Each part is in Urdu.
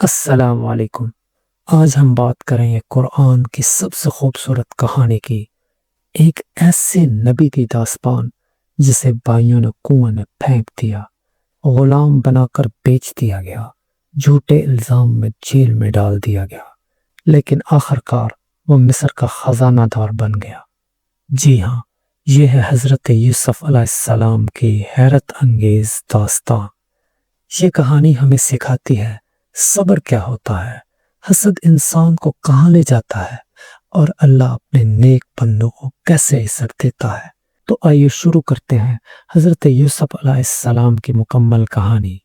السلام علیکم۔ آج ہم بات کریں گے قرآن کی سب سے خوبصورت کہانی کی، ایک ایسے نبی کی داستان جسے بھائیوں نے کنویں میں پھینک دیا، غلام بنا کر بیچ دیا گیا، جھوٹے الزام میں جیل میں ڈال دیا گیا، لیکن آخرکار وہ مصر کا خزانہ دار بن گیا۔ جی ہاں، یہ ہے حضرت یوسف علیہ السلام کی حیرت انگیز داستان۔ یہ کہانی ہمیں سکھاتی ہے صبر کیا ہوتا ہے، حسد انسان کو کہاں لے جاتا ہے، اور اللہ اپنے نیک بندوں کو کیسے عزت دیتا ہے۔ تو آئیے شروع کرتے ہیں حضرت یوسف علیہ السلام کی مکمل کہانی۔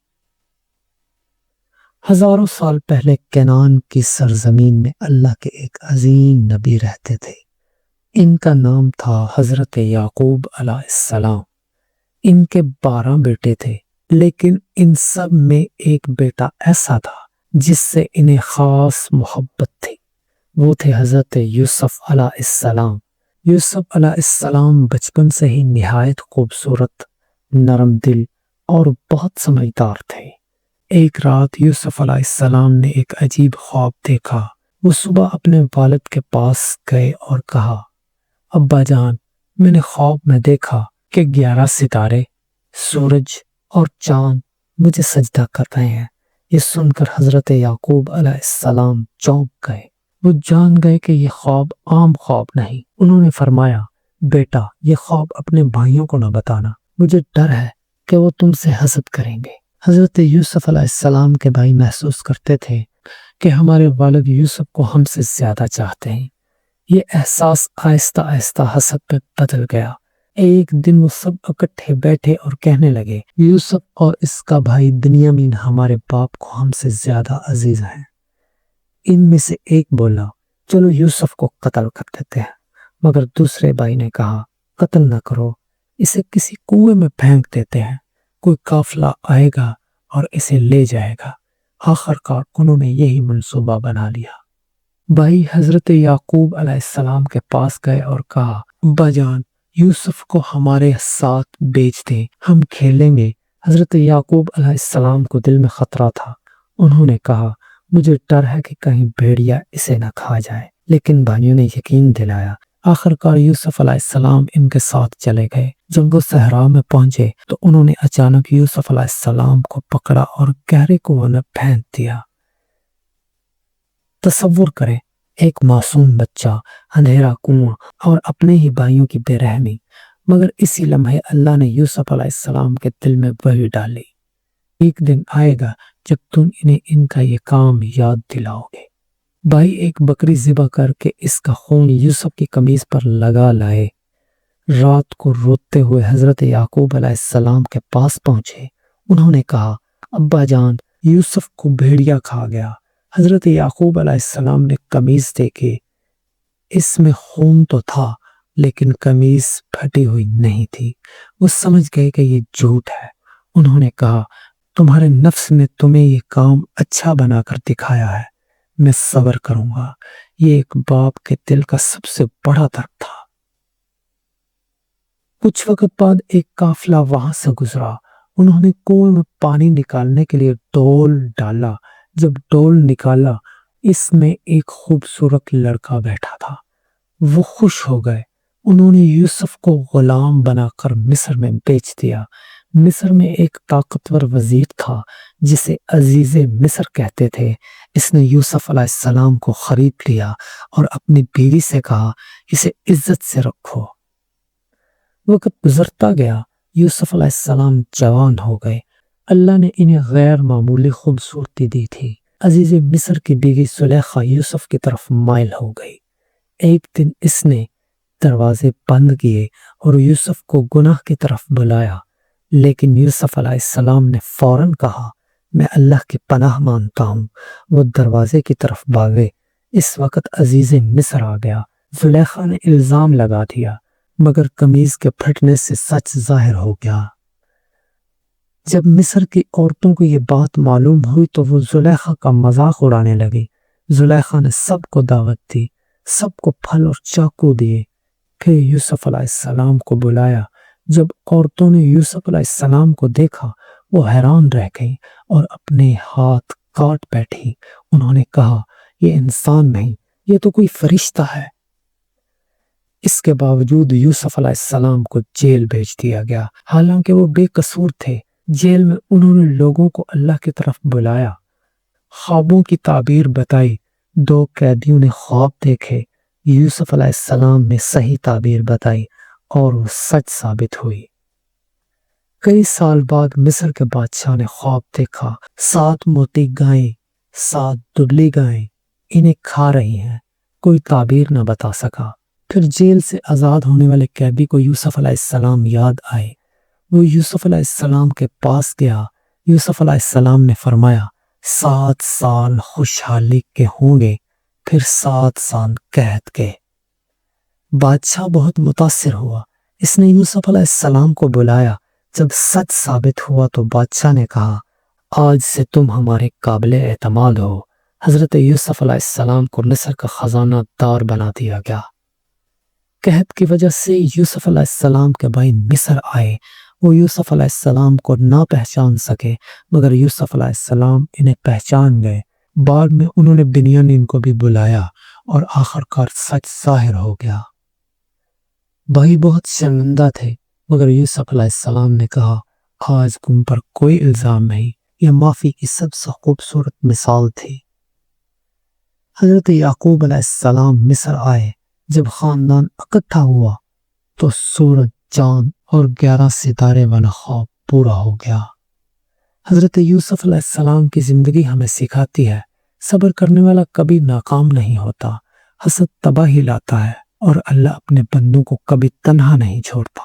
ہزاروں سال پہلے کنعان کی سرزمین میں اللہ کے ایک عظیم نبی رہتے تھے۔ ان کا نام تھا حضرت یعقوب علیہ السلام۔ ان کے 12 بیٹے تھے، لیکن ان سب میں ایک بیٹا ایسا تھا جس سے انہیں خاص محبت تھی۔ وہ تھے حضرت یوسف علیہ السلام۔ یوسف علیہ السلام بچپن سے ہی نہایت خوبصورت، نرم دل اور بہت سمجھدار تھے۔ ایک رات یوسف علیہ السلام نے ایک عجیب خواب دیکھا۔ وہ صبح اپنے والد کے پاس گئے اور کہا، ابا جان، میں نے خواب میں دیکھا کہ 11 ستارے، سورج اور چاند مجھے سجدہ کر رہے ہیں۔ یہ سن کر حضرت یعقوب علیہ السلام چونک گئے۔ وہ جان گئے کہ یہ خواب عام خواب نہیں۔ انہوں نے فرمایا، بیٹا، یہ خواب اپنے بھائیوں کو نہ بتانا، مجھے ڈر ہے کہ وہ تم سے حسد کریں گے۔ حضرت یوسف علیہ السلام کے بھائی محسوس کرتے تھے کہ ہمارے والد یوسف کو ہم سے زیادہ چاہتے ہیں۔ یہ احساس آہستہ آہستہ حسد میں بدل گیا۔ ایک دن وہ سب اکٹھے بیٹھے اور کہنے لگے، یوسف اور اس کا بھائی بنیامین ہمارے باپ کو ہم سے زیادہ عزیز ہیں۔ ان میں سے ایک بولا، چلو یوسف کو قتل کر دیتے ہیں، مگر دوسرے بھائی نے کہا، قتل نہ کرو، اسے کسی کنویں میں پھینک دیتے ہیں، کوئی قافلہ آئے گا اور اسے لے جائے گا۔ آخرکار انہوں نے یہی منصوبہ بنا لیا۔ بھائی حضرت یعقوب علیہ السلام کے پاس گئے اور کہا، ابا جان، یوسف کو ہمارے ساتھ بیچ دیں، ہم کھیلیں گے۔ حضرت یعقوب علیہ السلام کو دل میں خطرہ تھا۔ انہوں نے کہا، مجھے ڈر ہے کہ کہیں بھیڑیا اسے نہ کھا جائے، لیکن بھائیوں نے یقین دلایا۔ آخرکار یوسف علیہ السلام ان کے ساتھ چلے گئے۔ جب وہ صحرا میں پہنچے تو انہوں نے اچانک یوسف علیہ السلام کو پکڑا اور گہرے کنویں میں پھینک دیا۔ تصور کریں، ایک معصوم بچہ، اندھیرا کنواں اور اپنے ہی بھائیوں کی بے رحمی، مگر اسی لمحے اللہ نے یوسف علیہ السلام کے دل میں وحی ڈالی، ایک دن آئے گا جب تم انہیں ان کا یہ کام یاد دلاؤ گے۔ بھائی ایک بکری ذبح کر کے اس کا خون یوسف کی قمیض پر لگا لائے۔ رات کو روتے ہوئے حضرت یعقوب علیہ السلام کے پاس پہنچے۔ انہوں نے کہا، ابا جان، یوسف کو بھیڑیا کھا گیا۔ حضرت یعقوب علیہ السلام نے قمیض دیکھی، اس میں خون تو تھا لیکن قمیض پھٹی ہوئی نہیں تھی۔ وہ سمجھ گئے کہ یہ جھوٹ ہے۔ انہوں نے کہا، تمہارے نفس نے تمہیں یہ کام اچھا بنا کر دکھایا ہے، میں صبر کروں گا۔ یہ ایک باپ کے دل کا سب سے بڑا درد تھا۔ کچھ وقت بعد ایک قافلہ وہاں سے گزرا۔ انہوں نے کنویں میں پانی نکالنے کے لیے ڈول ڈالا۔ جب ڈول نکالا، اس میں ایک خوبصورت لڑکا بیٹھا تھا۔ وہ خوش ہو گئے۔ انہوں نے یوسف کو غلام بنا کر مصر میں بیچ دیا۔ مصر میں ایک طاقتور وزیر تھا جسے عزیز مصر کہتے تھے۔ اس نے یوسف علیہ السلام کو خرید لیا اور اپنی بیوی سے کہا، اسے عزت سے رکھو۔ وقت گزرتا گیا، یوسف علیہ السلام جوان ہو گئے۔ اللہ نے انہیں غیر معمولی خوبصورتی دی تھی۔ عزیز مصر کی بیوی زلیخا یوسف کی طرف مائل ہو گئی۔ ایک دن اس نے دروازے بند کیے اور یوسف کو گناہ کی طرف بلایا، لیکن یوسف علیہ السلام نے فوراً کہا، میں اللہ کی پناہ مانگتا ہوں۔ وہ دروازے کی طرف بھاگے۔ اس وقت عزیز مصر آ گیا۔ زلیخا نے الزام لگا دیا، مگر قمیض کے پھٹنے سے سچ ظاہر ہو گیا۔ جب مصر کی عورتوں کو یہ بات معلوم ہوئی تو وہ زلیخا کا مذاق اڑانے لگی۔ زلیخا نے سب کو دعوت دی، سب کو پھل اور چاقو دیے، پھر یوسف علیہ السلام کو بلایا۔ جب عورتوں نے یوسف علیہ السلام کو دیکھا، وہ حیران رہ گئیں اور اپنے ہاتھ کاٹ بیٹھی۔ انہوں نے کہا یہ انسان نہیں، یہ تو کوئی فرشتہ ہے۔ اس کے باوجود یوسف علیہ السلام کو جیل بھیج دیا گیا، حالانکہ وہ بے قصور تھے۔ جیل میں انہوں نے لوگوں کو اللہ کی طرف بلایا، خوابوں کی تعبیر بتائی۔ 2 قیدیوں نے خواب دیکھے، یوسف علیہ السلام نے صحیح تعبیر بتائی اور وہ سچ ثابت ہوئی۔ کئی سال بعد مصر کے بادشاہ نے خواب دیکھا، 7 موٹی گائیں، 7 دبلی گائیں انہیں کھا رہی ہیں۔ کوئی تعبیر نہ بتا سکا۔ پھر جیل سے آزاد ہونے والے قیدی کو یوسف علیہ السلام یاد آئے۔ وہ یوسف علیہ السلام کے پاس گیا۔ یوسف علیہ السلام نے فرمایا 7 سال خوشحالی کے ہوں گے، پھر 7 سال قحط کے۔ بادشاہ بہت متاثر ہوا۔ اس نے یوسف علیہ السلام کو بلایا۔ جب سچ ثابت ہوا تو بادشاہ نے کہا آج سے تم ہمارے قابل اعتماد ہو۔ حضرت یوسف علیہ السلام کو مصر کا خزانہ دار بنا دیا گیا۔ قحط کی وجہ سے یوسف علیہ السلام کے بھائی مصر آئے۔ وہ یوسف علیہ السلام کو نہ پہچان سکے، مگر یوسف علیہ السلام انہیں پہچان گئے۔ بعد میں انہوں نے بنیامین کو بھی بلایا اور آخر کار سچ ظاہر ہو گیا۔ بھائی بہت شرمندہ تھے، مگر یوسف علیہ السلام نے کہا آج تم پر کوئی الزام نہیں۔ یہ معافی کی سب سے خوبصورت مثال تھی۔ حضرت یعقوب علیہ السلام مصر آئے۔ جب خاندان اکٹھا ہوا تو سورج، چاند اور 11 ستارے والا خواب پورا ہو گیا۔ حضرت یوسف علیہ السلام کی زندگی ہمیں سکھاتی ہے صبر کرنے والا کبھی ناکام نہیں ہوتا۔ حسد تباہی لاتا ہے اور اللہ اپنے بندوں کو کبھی تنہا نہیں چھوڑتا۔